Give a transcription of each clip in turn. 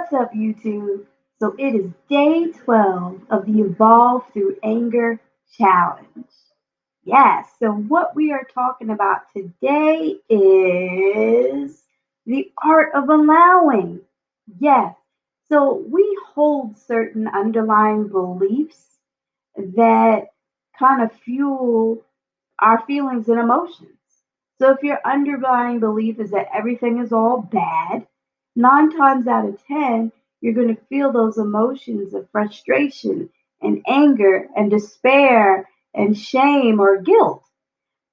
What's up, YouTube? So it is day 12 of the Evolve Through Anger Challenge. Yes, so what we are talking about today is the art of allowing. Yes, so we hold certain underlying beliefs that kind of fuel our feelings and emotions. So if your underlying belief is that everything is all bad, 9 times out of 10, you're going to feel those emotions of frustration and anger and despair and shame or guilt.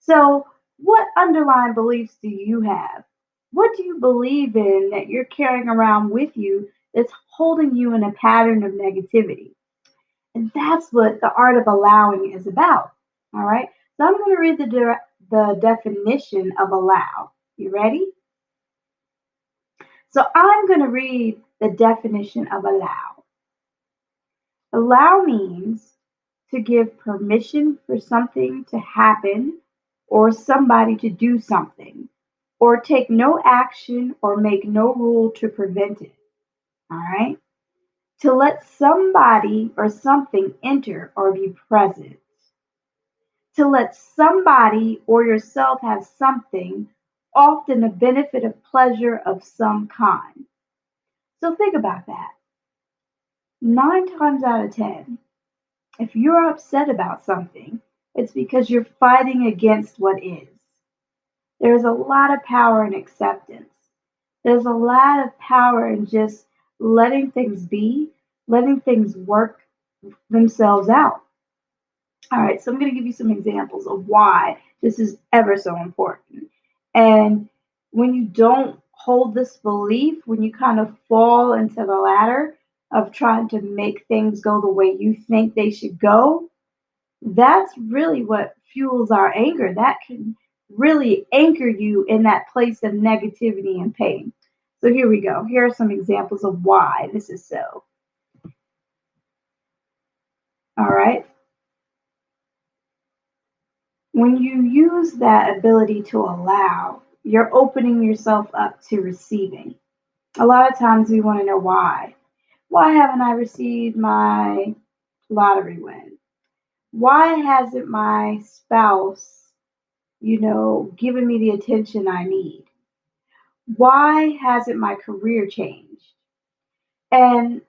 So, what underlying beliefs do you have? What do you believe in that you're carrying around with you that's holding you in a pattern of negativity? And that's what the art of allowing is about. All right. So I'm going to read the definition of allow. You ready? So I'm going to read the definition of allow. Allow means to give permission for something to happen or somebody to do something, or take no action or make no rule to prevent it. All right. To let somebody or something enter or be present. To let somebody or yourself have something, often a benefit of pleasure of some kind. So think about that. 9 times out of 10, if you're upset about something, it's because you're fighting against what is. There's a lot of power in acceptance. There's a lot of power in just letting things be, letting things work themselves out. All right, so I'm going to give you some examples of why this is ever so important. And when you don't hold this belief, when you kind of fall into the ladder of trying to make things go the way you think they should go, that's really what fuels our anger. That can really anchor you in that place of negativity and pain. So here we go. Here are some examples of why this is so. All right. When you use that ability to allow, you're opening yourself up to receiving. A lot of times we want to know why. Why haven't I received my lottery win? Why hasn't my spouse, given me the attention I need? Why hasn't my career changed? And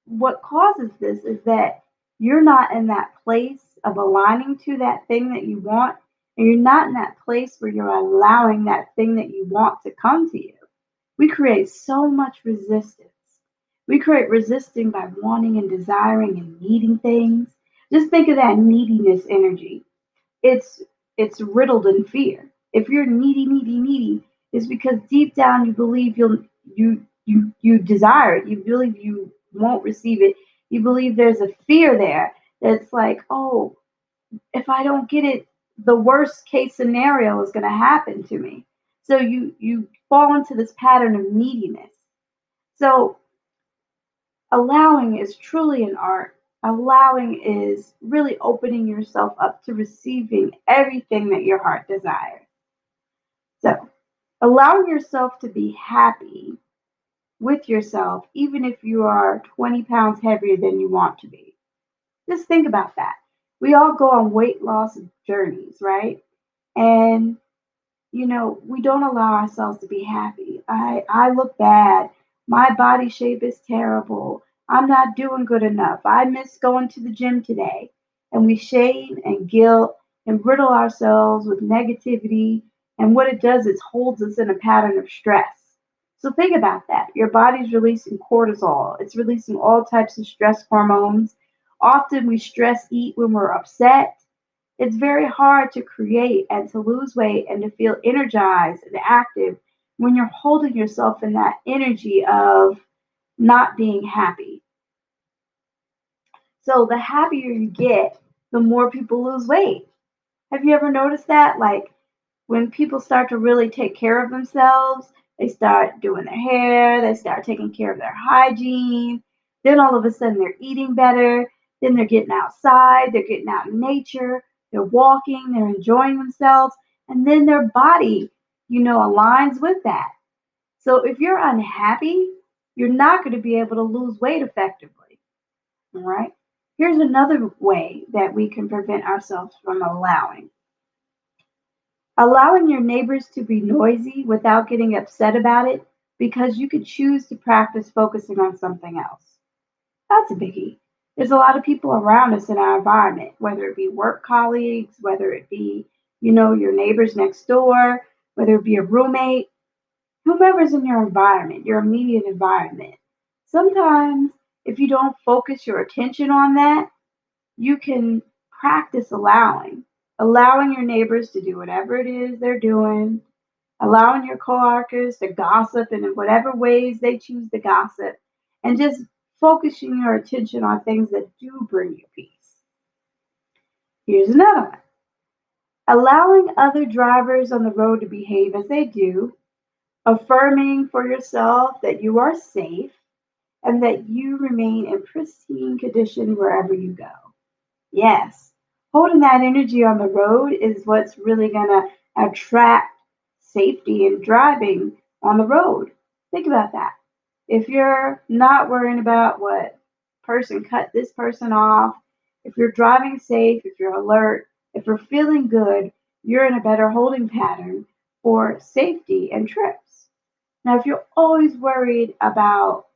what causes this is that you're not in that place of aligning to that thing that you want, and you're not in that place where you're allowing that thing that you want to come to you. We create so much resistance. We create resisting by wanting and desiring and needing things. Just think of that neediness energy. It's it's riddled in fear. If you're needy, needy, needy, it's because deep down you believe you desire it. You believe you won't receive it. You believe there's a fear there that's like, oh, if I don't get it, the worst case scenario is going to happen to me. So you fall into this pattern of neediness. So allowing is truly an art. Allowing is really opening yourself up to receiving everything that your heart desires. So, allowing yourself to be happy with yourself, even if you are 20 pounds heavier than you want to be. Just think about that. We all go on weight loss journeys, right? And, we don't allow ourselves to be happy. I look bad. My body shape is terrible. I'm not doing good enough. I missed going to the gym today. And we shame and guilt and riddle ourselves with negativity. And what it does is holds us in a pattern of stress. So think about that. Your body's releasing cortisol. It's releasing all types of stress hormones. Often we stress eat when we're upset. It's very hard to create and to lose weight and to feel energized and active when you're holding yourself in that energy of not being happy. So the happier you get, the more people lose weight. Have you ever noticed that? Like when people start to really take care of themselves, they start doing their hair, they start taking care of their hygiene, then all of a sudden they're eating better, then they're getting outside, they're getting out in nature, they're walking, they're enjoying themselves, and then their body, aligns with that. So if you're unhappy, you're not going to be able to lose weight effectively. All right. Here's another way that we can prevent ourselves from allowing your neighbors to be noisy without getting upset about it because you could choose to practice focusing on something else. That's a biggie. There's a lot of people around us in our environment, whether it be work colleagues, whether it be, your neighbors next door, whether it be a roommate, whomever's in your environment, your immediate environment. Sometimes, if you don't focus your attention on that, you can practice allowing your neighbors to do whatever it is they're doing, allowing your coworkers to gossip in whatever ways they choose to gossip, and just focusing your attention on things that do bring you peace. Here's another one. Allowing other drivers on the road to behave as they do, affirming for yourself that you are safe and that you remain in pristine condition wherever you go. Yes, holding that energy on the road is what's really going to attract safety in driving on the road. Think about that. If you're not worrying about what person cut this person off, if you're driving safe, if you're alert, if you're feeling good, you're in a better holding pattern for safety and trips. Now, if you're always worried about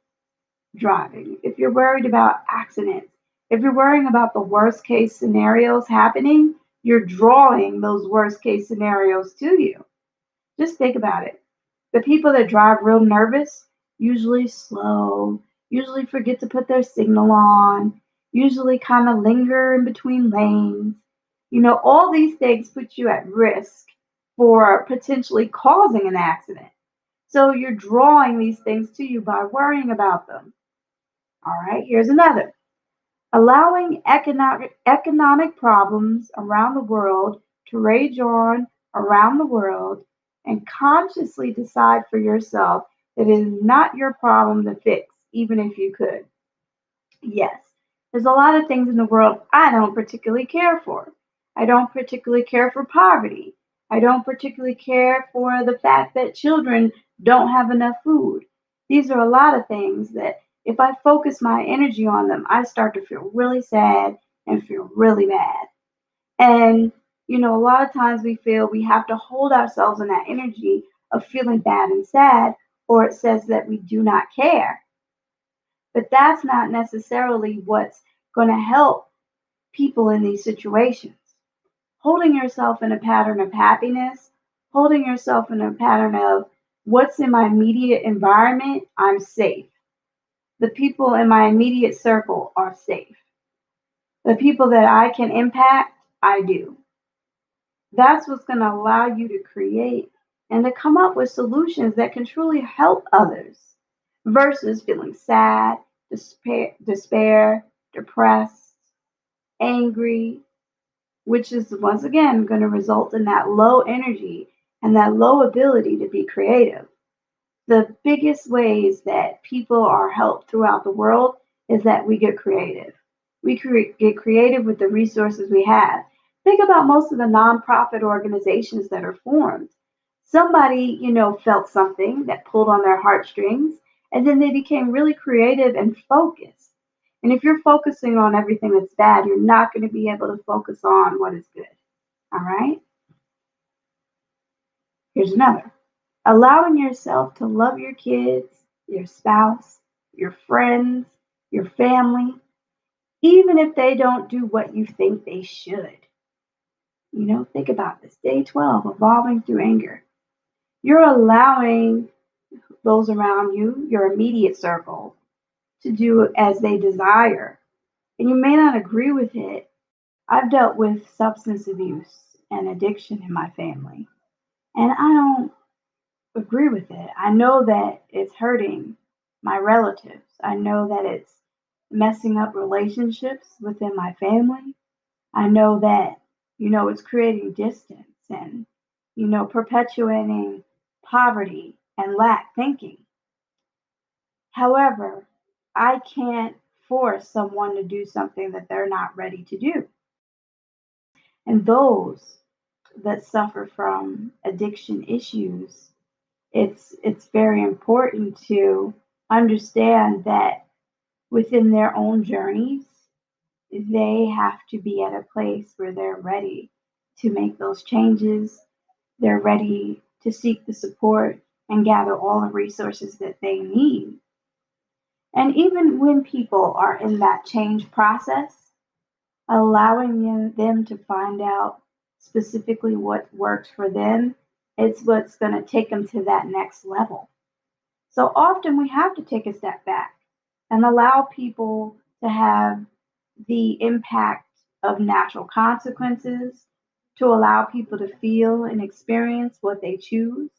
driving, if you're worried about accidents, if you're worrying about the worst case scenarios happening, you're drawing those worst case scenarios to you. Just think about it. The people that drive real nervous, usually slow, usually forget to put their signal on, usually kind of linger in between lanes. All these things put you at risk for potentially causing an accident. So you're drawing these things to you by worrying about them. All right, here's another. Allowing economic problems around the world to rage on around the world and consciously decide for yourself that it is not your problem to fix, even if you could. Yes, there's a lot of things in the world I don't particularly care for. I don't particularly care for poverty. I don't particularly care for the fact that children don't have enough food. These are a lot of things that if I focus my energy on them, I start to feel really sad and feel really bad. And, a lot of times we feel we have to hold ourselves in that energy of feeling bad and sad, or it says that we do not care. But that's not necessarily what's going to help people in these situations. Holding yourself in a pattern of happiness, holding yourself in a pattern of what's in my immediate environment, I'm safe. The people in my immediate circle are safe. The people that I can impact, I do. That's what's going to allow you to create and to come up with solutions that can truly help others versus feeling sad, despair, depressed, angry, which is once again going to result in that low energy and that low ability to be creative. The biggest ways that people are helped throughout the world is that we get creative. Get creative with the resources we have. Think about most of the nonprofit organizations that are formed. Somebody, felt something that pulled on their heartstrings, and then they became really creative and focused. And if you're focusing on everything that's bad, you're not going to be able to focus on what is good. All right? Here's another. Allowing yourself to love your kids, your spouse, your friends, your family, even if they don't do what you think they should. Think about this. Day 12, evolving through anger. You're allowing those around you, your immediate circle, to do as they desire. And you may not agree with it. I've dealt with substance abuse and addiction in my family, and I don't agree with it. I know that it's hurting my relatives. I know that it's messing up relationships within my family. I know that, it's creating distance and, perpetuating poverty and lack thinking. However, I can't force someone to do something that they're not ready to do. And those that suffer from addiction issues, it's very important to understand that within their own journeys, they have to be at a place where they're ready to make those changes. They're ready to seek the support and gather all the resources that they need. And even when people are in that change process, allowing them to find out specifically what works for them is what's going to take them to that next level. So often we have to take a step back and allow people to have the impact of natural consequences, to allow people to feel and experience what they choose,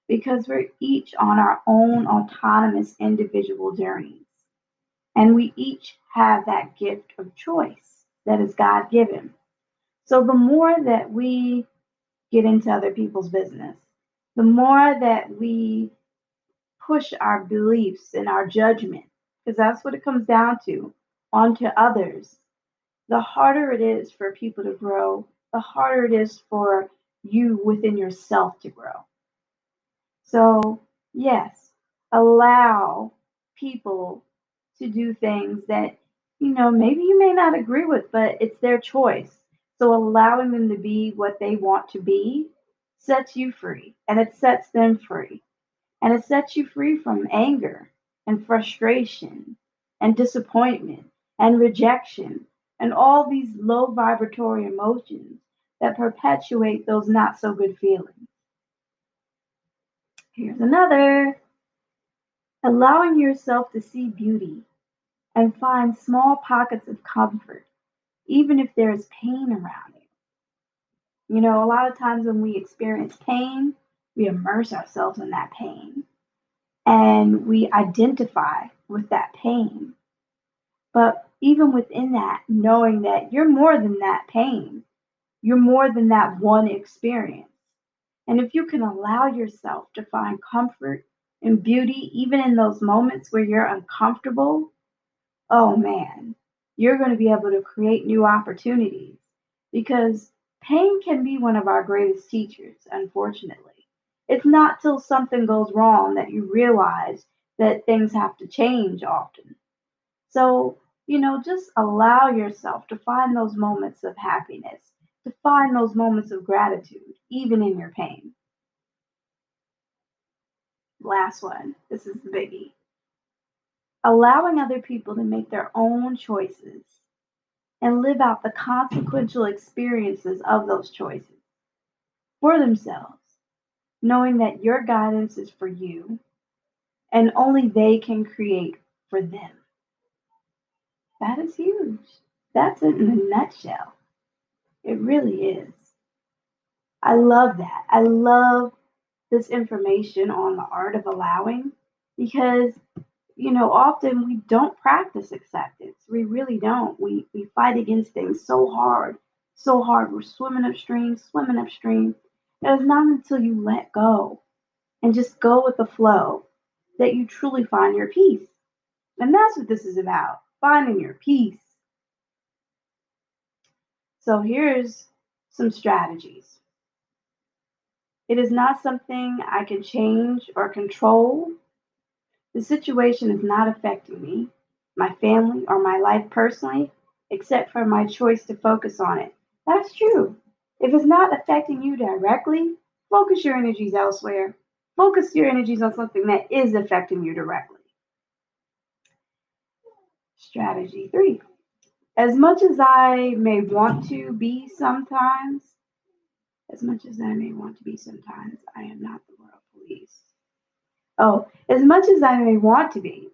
because we're each on our own autonomous individual journeys. And we each have that gift of choice that is God given. So the more that we get into other people's business, the more that we push our beliefs and our judgment, because that's what it comes down to, onto others, the harder it is for people to grow, the harder it is for you within yourself to grow. So, yes, allow people to do things that, maybe you may not agree with, but it's their choice. So, allowing them to be what they want to be sets you free and it sets them free. And it sets you free from anger and frustration and disappointment and rejection and all these low vibratory emotions that perpetuate those not so good feelings. Here's another: allowing yourself to see beauty and find small pockets of comfort, even if there is pain around you. A lot of times when we experience pain, we immerse ourselves in that pain and we identify with that pain. But even within that, knowing that you're more than that pain, you're more than that one experience. And if you can allow yourself to find comfort and beauty, even in those moments where you're uncomfortable, oh man, you're going to be able to create new opportunities because pain can be one of our greatest teachers, unfortunately. It's not till something goes wrong that you realize that things have to change often. So, just allow yourself to find those moments of happiness, to find those moments of gratitude, even in your pain. Last one, this is the biggie: allowing other people to make their own choices and live out the consequential experiences of those choices for themselves, knowing that your guidance is for you and only they can create for them. That is huge. That's it in a nutshell. It really is. I love that. I love this information on the art of allowing because, often we don't practice acceptance. We really don't. We fight against things so hard, so hard. We're swimming upstream, swimming upstream. And it's not until you let go and just go with the flow that you truly find your peace. And that's what this is about: finding your peace. So here's some strategies. It is not something I can change or control. The situation is not affecting me, my family, or my life personally, except for my choice to focus on it. That's true. If it's not affecting you directly, focus your energies elsewhere. Focus your energies on something that is affecting you directly. Strategy three: as much as I may want to be sometimes, as much as I may want to be sometimes, I am not the world police. Oh, as much as I may want to be,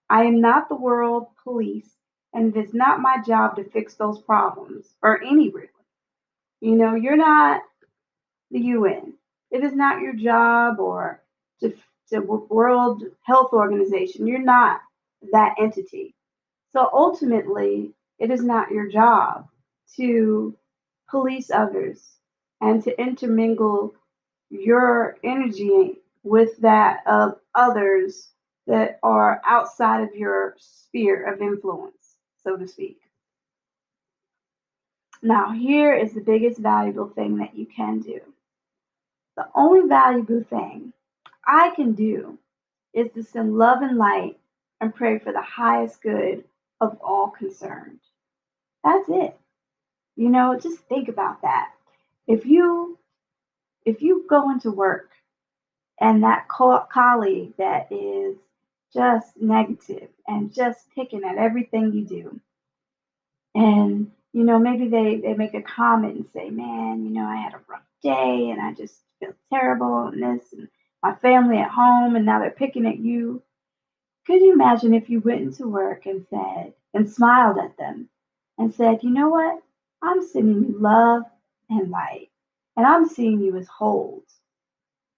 I am not the world police, and it is not my job to fix those problems, or any really. You're not the UN. It is not your job, or to, to World Health Organization. You're not that entity. So ultimately, it is not your job to police others and to intermingle your energy with that of others that are outside of your sphere of influence, so to speak. Now, here is the biggest valuable thing that you can do. The only valuable thing I can do is to send love and light and pray for the highest good of all concerned. That's it. Just think about that. If you if you go into work and that colleague that is just negative and just picking at everything you do, and maybe they make a comment and say, man, I had a rough day and I just feel terrible and this and my family at home, and now they're picking at you. Could you imagine if you went into work and said and smiled at them and said, you know what, I'm sending you love and light, and I'm seeing you as whole,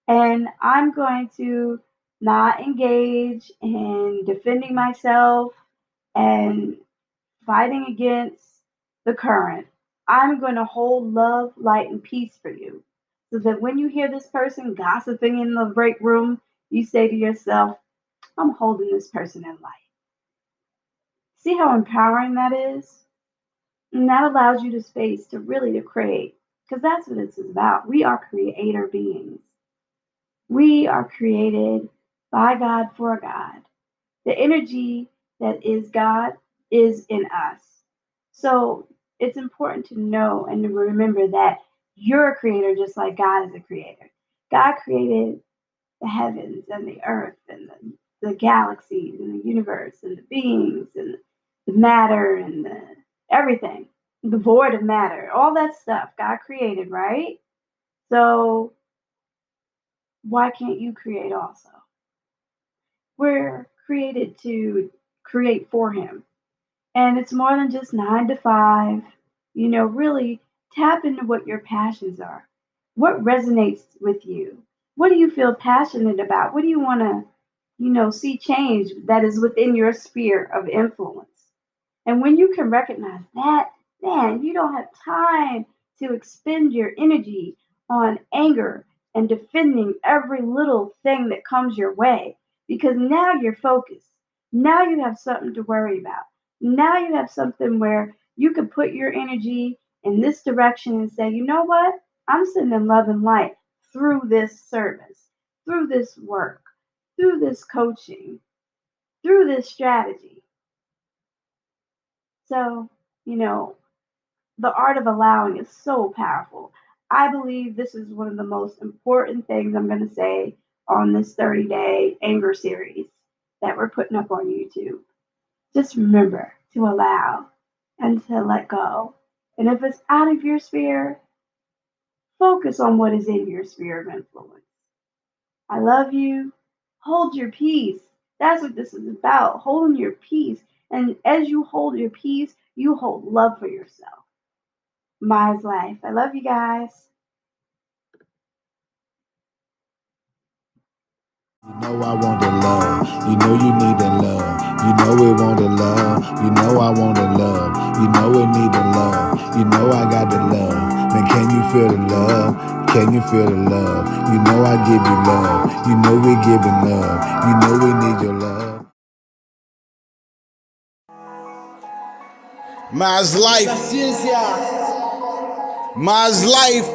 and I'm going to not engage in defending myself and fighting against the current. I'm going to hold love, light, and peace for you. So that when you hear this person gossiping in the break room, you say to yourself, I'm holding this person in light. See how empowering that is? And that allows you the space to really to create. Because that's what this is about. We are creator beings. We are created by God for God. The energy that is God is in us. So it's important to know and to remember that you're a creator just like God is a creator. God created the heavens and the earth and the galaxies and the universe and the beings and the matter and the everything, the void of matter, all that stuff God created, right? So why can't you create also? We're created to create for Him. And it's more than just 9 to 5. Really tap into what your passions are. What resonates with you? What do you feel passionate about? What do you want to, see change that is within your sphere of influence? And when you can recognize that, man, you don't have time to expend your energy on anger and defending every little thing that comes your way, because now you're focused. Now you have something to worry about. Now you have something where you can put your energy in this direction and say, you know what? I'm sending love and light through this service, through this work, through this coaching, through this strategy. So, you know, the art of allowing is so powerful. I believe this is one of the most important things I'm going to say on this 30-day anger series that we're putting up on YouTube. Just remember to allow and to let go. And if it's out of your sphere, focus on what is in your sphere of influence. I love you. Hold your peace. That's what this is about, holding your peace. And as you hold your peace, you hold love for yourself. Maya's Life. I love you guys. You know I want the love. You know you need the love. You know we want the love. You know I want the love. You know we need the love. You know I got the love. Man, can you feel the love? Can you feel the love? You know I give you love. You know we giving love. You know we need your love. Ma's life. Ma's life.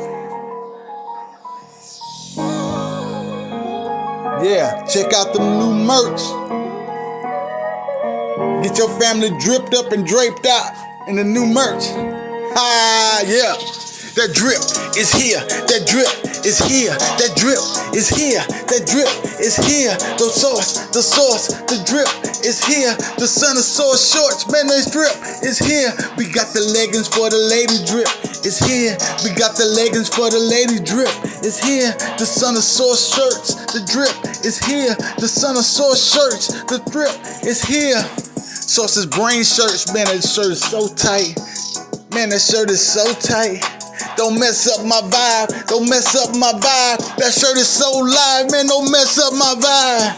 Yeah, check out the new merch. Get your family dripped up and draped out in the new merch. Ah, yeah. That drip is here. That drip is here. That drip is here. That drip is here. The source, the drip is here. The son of source shorts, man, this drip is here. We got the leggings for the lady drip. It's here. We got the leggings for the lady drip. It's here. The son of source shirts. The drip is here. The son of source shirts. The drip is here. Source's brain shirts, man, that shirt is so tight. Man, that shirt is so tight. Don't mess up my vibe. Don't mess up my vibe. That shirt is so live, man. Don't mess up my vibe.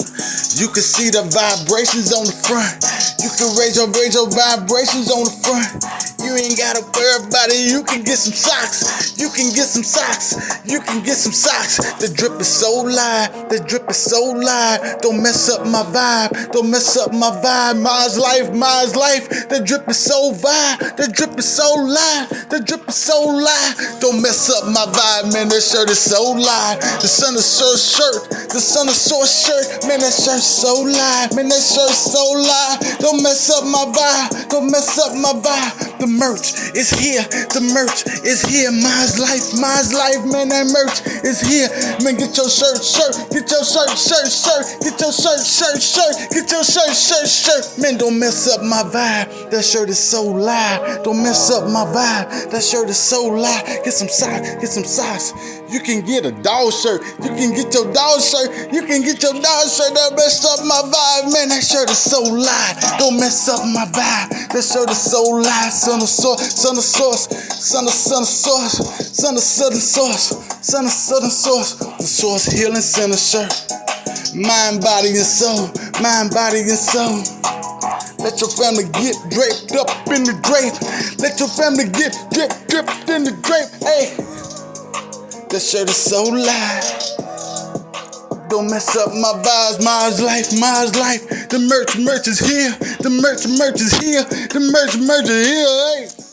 You can see the vibrations on the front. You can raise your vibrations on the front. You ain't gotta worry about it. You can get some socks. You can get some socks. You can get some socks. The drip is so live. The drip is so live. Don't mess up my vibe. Don't mess up my vibe. Mine's life. Mine's life. The drip is so vibe. The drip is so live. The drip is so live. Don't mess up my vibe, man. That shirt is so live. The Son of Source shirt. The Son of Source shirt. Man, that shirt's so live. Man, that shirt's so live. Don't mess up my vibe. Don't mess up my vibe. The merch is here. The merch is here. Mine's life. Mine's life. Man, that merch is here. Man, get your shirt. Get your shirt. Get your shirt. Get your shirt. Man, don't mess up my vibe. That shirt is so live. Don't mess up my vibe. That shirt is so live. Get some socks. Get some socks. You can get a dog shirt. You can get your dog shirt. You can get your dog shirt. That messed up my vibe. Man, that shirt is so live. Don't mess up my vibe. That shirt is so live. Son of Source. Son of Source. Son of Source. Son of Southern Source. Son of Southern Source. The Source Healing Center shirt. Mind, body, and soul. Mind, body, and soul. Let your family get draped up in the drape. Let your family get dripped in the drape. Hey, that shirt is so live. Don't mess up my vibes. Mine's life. Mine's life. The merch is here. The merch is here. The merch is here. Hey.